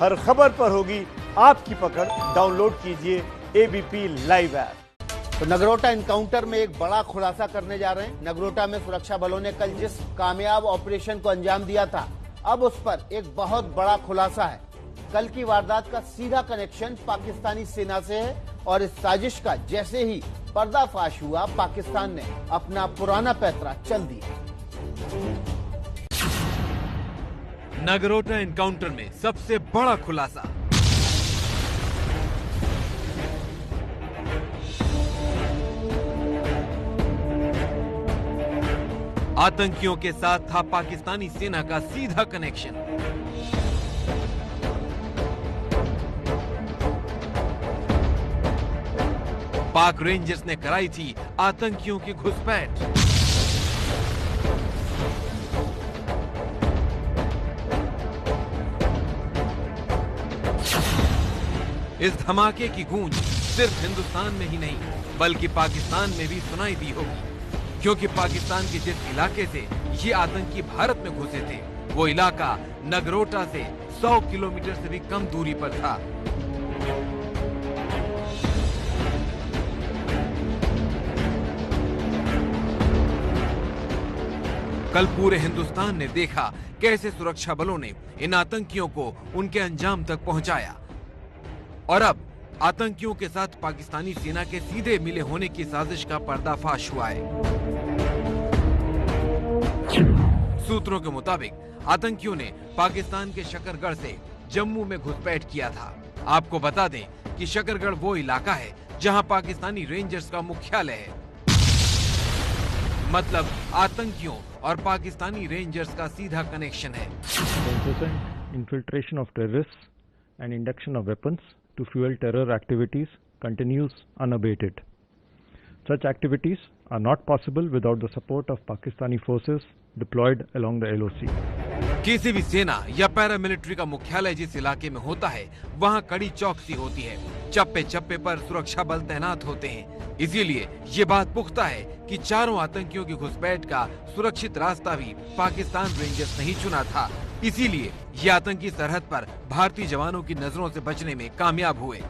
हर खबर पर होगी आपकी पकड़। डाउनलोड कीजिए एबीपी लाइव ऐप। तो नगरोटा एनकाउंटर में एक बड़ा खुलासा करने जा रहे हैं। नगरोटा में सुरक्षा बलों ने कल जिस कामयाब ऑपरेशन को अंजाम दिया था, अब उस पर एक बहुत बड़ा खुलासा है। कल की वारदात का सीधा कनेक्शन पाकिस्तानी सेना से है और इस साजिश का जैसे ही पर्दाफाश हुआ, पाकिस्तान ने अपना पुराना पैतरा चल दिया। नगरोटा एनकाउंटर में सबसे बड़ा खुलासा। आतंकियों के साथ था पाकिस्तानी सेना का सीधा कनेक्शन। पाक रेंजर्स ने कराई थी आतंकियों की घुसपैठ। इस धमाके की गूंज सिर्फ हिंदुस्तान में ही नहीं बल्कि पाकिस्तान में भी सुनाई दी होगी, क्योंकि पाकिस्तान के जिस इलाके से ये आतंकी भारत में घुसे थे, वो इलाका नगरोटा से 100 किलोमीटर से भी कम दूरी पर था। कल पूरे हिंदुस्तान ने देखा कैसे सुरक्षा बलों ने इन आतंकियों को उनके अंजाम तक पहुंचाया और अब आतंकियों के साथ पाकिस्तानी सेना के सीधे मिले होने की साजिश का पर्दाफाश हुआ है। सूत्रों के मुताबिक आतंकियों ने पाकिस्तान के शकरगढ़ से जम्मू में घुसपैठ किया था। आपको बता दें कि शकरगढ़ वो इलाका है जहां पाकिस्तानी रेंजर्स का मुख्यालय है। मतलब आतंकियों और पाकिस्तानी रेंजर्स का सीधा कनेक्शन है। Infiltration of terrorists and induction of weapons to fuel terror activities continues unabated. Such activities are not possible without the support of Pakistani forces deployed along the LOC. किसी भी सेना या पैरामिलिट्री का मुख्यालय जिस इलाके में होता है, वहां कड़ी चौकसी होती है। चप्पे चप्पे पर सुरक्षा बल तैनात होते हैं। इसीलिए ये बात पुख्ता है कि चारों आतंकियों की घुसपैठ का सुरक्षित रास्ता भी पाकिस्तान रेंजर्स ने ही चुना था। इसीलिए ये आतंकी सरहद पर भारतीय जवानों की नजरों से बचने में कामयाब हुए।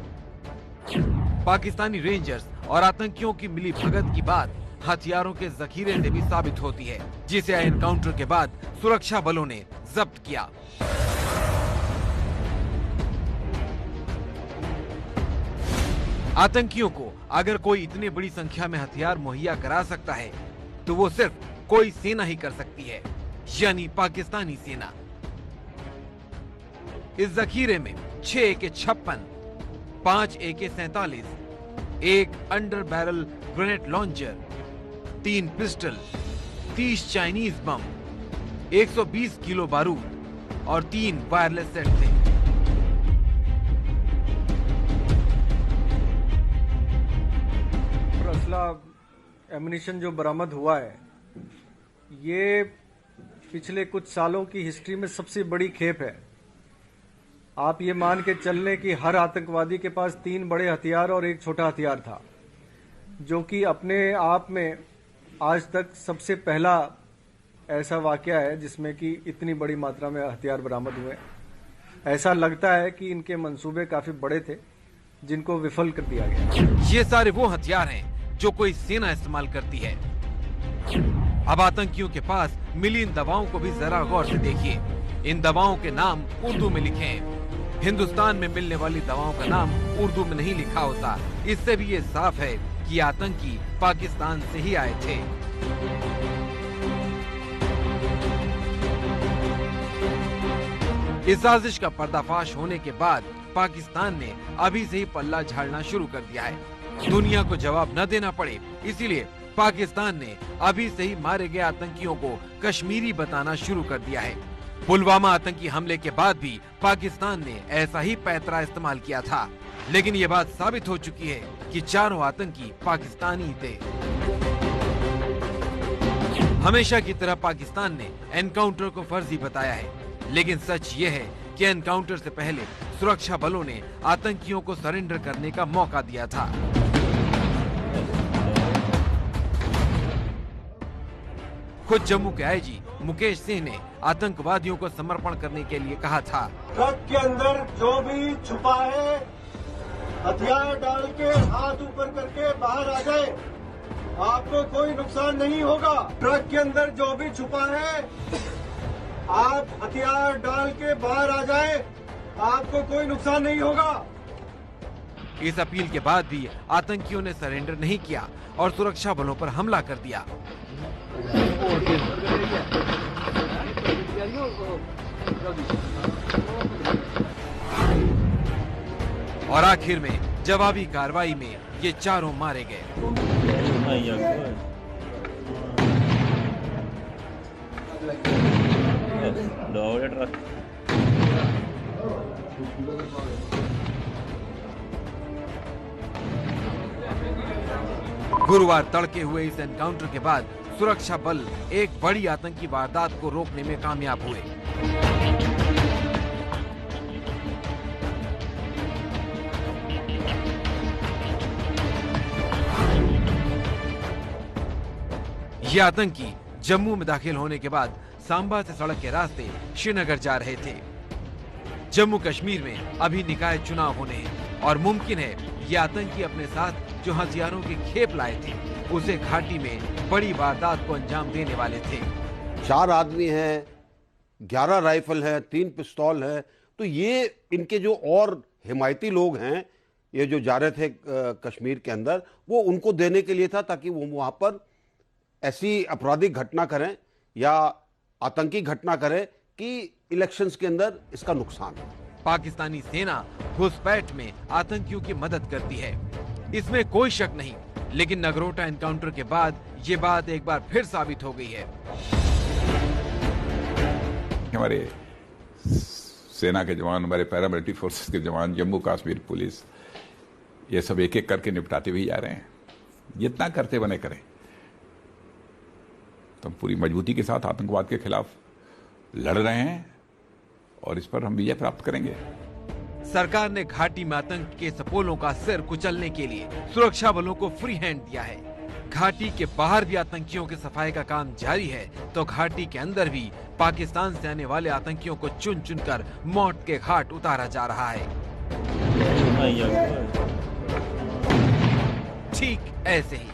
पाकिस्तानी रेंजर्स और आतंकियों की मिली भगत की बात हथियारों के जखीरे से भी साबित होती है, जिसे एनकाउंटर के बाद सुरक्षा बलों ने जब्त किया। आतंकियों को अगर कोई इतनी बड़ी संख्या में हथियार मुहैया करा सकता है, तो वो सिर्फ कोई सेना ही कर सकती है, यानी पाकिस्तानी सेना। इस जखीरे में 6 AK-56, 5 AK-47, एक under barrel grenade launcher, 3 pistol, 30 Chinese bomb, 120 kilo बारूद और 3 वायरलेस सेट थे। असला एमिनिशन जो बरामद हुआ है, ये पिछले कुछ सालों की हिस्ट्री में सबसे बड़ी खेप है। आप ये मान के चल लें कि हर आतंकवादी के पास 3 बड़े हथियार और 1 छोटा हथियार था, जो कि अपने आप में आज तक सबसे पहला ऐसा वाकया है जिसमें कि इतनी बड़ी मात्रा में हथियार बरामद हुए। ऐसा लगता है कि इनके मंसूबे काफी बड़े थे, जिनको विफल कर दिया गया। ये सारे वो हथियार हैं जो कोई सेना इस्तेमाल करती है। अब आतंकियों के पास मिली इन दवाओं को भी जरा गौर से देखिए। इन दवाओं के नाम उर्दू में लिखे हैं। हिंदुस्तान में मिलने वाली दवाओं का नाम उर्दू में नहीं लिखा होता। इससे भी ये साफ है कि आतंकी पाकिस्तान से ही आए थे। इस साजिश का पर्दाफाश होने के बाद पाकिस्तान ने अभी से ही पल्ला झाड़ना शुरू कर दिया है। दुनिया को जवाब न देना पड़े, इसीलिए पाकिस्तान ने अभी से ही मारे गए आतंकियों को कश्मीरी बताना शुरू कर दिया है। पुलवामा आतंकी हमले के बाद भी पाकिस्तान ने ऐसा ही पैतरा इस्तेमाल किया था, लेकिन ये बात साबित हो चुकी है कि चारों आतंकी पाकिस्तानी थे। हमेशा की तरह पाकिस्तान ने एनकाउंटर को फर्जी बताया है, लेकिन सच ये है कि एनकाउंटर से पहले सुरक्षा बलों ने आतंकियों को सरेंडर करने का मौका दिया था। खुद जम्मू के आईजी मुकेश सिंह ने आतंकवादियों को समर्पण करने के लिए कहा था। ट्रक के अंदर जो भी छुपा है, हथियार डाल के हाथ ऊपर करके बाहर आ जाए, आपको कोई नुकसान नहीं होगा। ट्रक के अंदर जो भी छुपा है, आप हथियार डाल के बाहर आ जाए, आपको कोई नुकसान नहीं होगा। इस अपील के बाद भी आतंकियों ने सरेंडर नहीं किया और सुरक्षा बलों पर हमला कर दिया। और आखिर में जवाबी कार्रवाई में ये चारों मारे गए। गुरुवार तड़के हुए इस एनकाउंटर के बाद सुरक्षा बल एक बड़ी आतंकी वारदात को रोकने में कामयाब हुए। ये आतंकी जम्मू में दाखिल होने के बाद सांबा से सड़क के रास्ते श्रीनगर जा रहे थे। जम्मू कश्मीर में अभी निकाय चुनाव होने हैं और मुमकिन है ये आतंकी अपने साथ जो हथियारों की खेप लाए थे उसे घाटी में बड़ी वारदात को अंजाम देने वाले थे। 4 आदमी हैं, 11 राइफल है, 3 पिस्तौल है। तो ये इनके जो और हिमायती लोग हैं, ये जो जा रहे थे कश्मीर के अंदर, वो उनको देने के लिए था ताकि वो वहां पर ऐसी आपराधिक घटना करें या आतंकी घटना करें कि इलेक्शंस के अंदर इसका नुकसान हो। पाकिस्तानी सेना घुसपैठ में आतंकियों की मदद करती है, इसमें कोई शक नहीं। लेकिन नगरोटा एनकाउंटर के बाद ये बात एक बार फिर साबित हो गई है। हमारे सेना के जवान, हमारे पैरामिलिट्री फोर्सेस के जवान, जम्मू कश्मीर पुलिस, ये सब एक एक करके निपटाते भी जा रहे हैं। जितना करते बने करें, तो हम पूरी मजबूती के साथ आतंकवाद के खिलाफ लड़ रहे हैं और इस पर हम विजय प्राप्त करेंगे। सरकार ने घाटी में आतंक के सपोलों का सिर कुचलने के लिए सुरक्षा बलों को फ्री हैंड दिया है। घाटी के बाहर भी आतंकियों के सफाई का काम जारी है, तो घाटी के अंदर भी पाकिस्तान से आने वाले आतंकियों को चुन चुनकर मौत के घाट उतारा जा रहा है। ठीक ऐसे ही